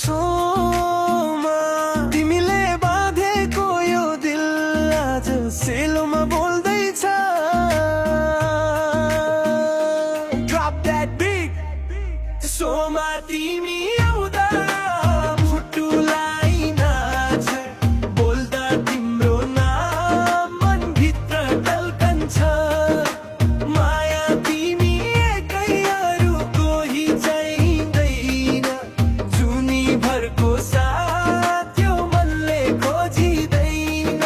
सोमा तिमीले बाँधेको यो दिल आज सेलोमा बोल्दैछ Drop that beat सोमा तिमी आउँदा मुटुलाई नाच बोल्दा तिम्रो नाम मनभित्र टल्कन्छ माया तिमी एकै अरू कोही चाहिँदैन जुनीभरको साथ यो मनले खोजिँदैन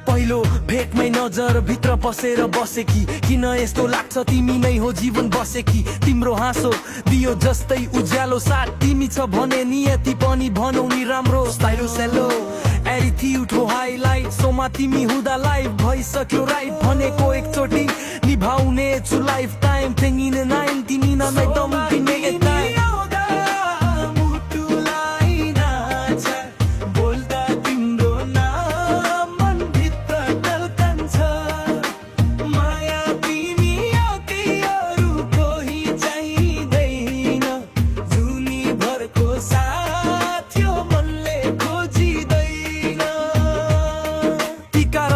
पहिलो भेटमै नजर भित्र पसेर बसेकी किन यस्तो लाग्छ तिमी नै हो जीवन बसेकी तिम्रो हाँसो दियो जस्तै उज्यालो साथ तिमी छ भने नियति पनि भनौ नि राम्रो स्टाइलो सेलो एटिट्युड हो हाइलाइट सोमा तिमी हुँदा लाइफ भइसक्यो राइट भनेको एकचोटि निभाउने छु लाइफ टाइम थिङ्गिङ नाइन तिमी नै दम दिने टाइम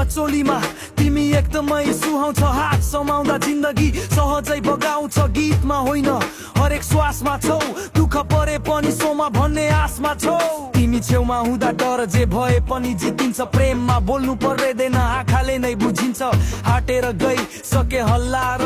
चोलीमा तिमी एकदमै सुहाउँछ हात समाउँदा जिन्दगी सहजै बगाउँछ गीतमा होइन हरेक श्वासमा छौ दुःख परे पनि सोमा भन्ने आसमा छौ तिमी छेउमा हुँदा डर जे भए पनि जितिन्छ प्रेममा बोल्नु पर्दैन आँखाले नै बुझिन्छ हाटेर गई सके हल्ला र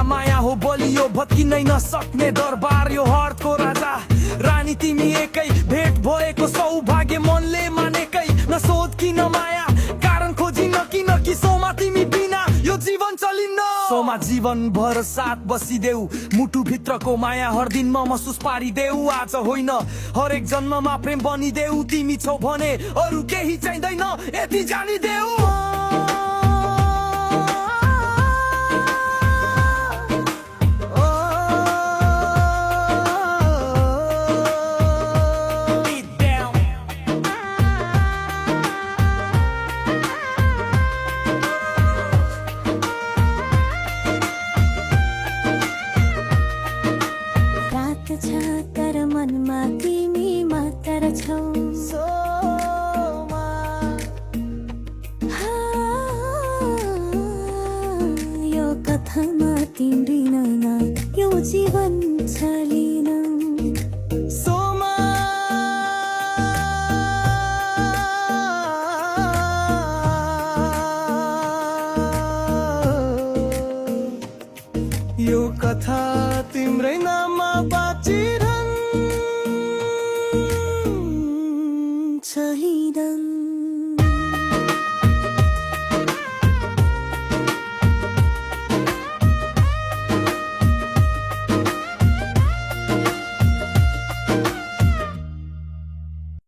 माया हो बलियो भत्किनै नसक्ने दरबार यो हर्टको राजा रानी तिमी एकै भेट भएको सौभाग्य मनले मानेकै नसोध किन माया कारण खोजिन किन कि सोमा तिमी बिना यो जीवन चलिन्न सोमा जीवन भर साथ बसिदेऊ मुटु भित्रको माया हर दिनमा महसुस पारिदेऊ आज होइन हरेक जन्ममा प्रेम बनिदेऊ तिमी छौ भने अरू केही चाहिँदैन यति जानिदेऊ तर मनमा तिमी मात्र छौ सोमा यो कथामा तिम्री नैना यो जीवन छली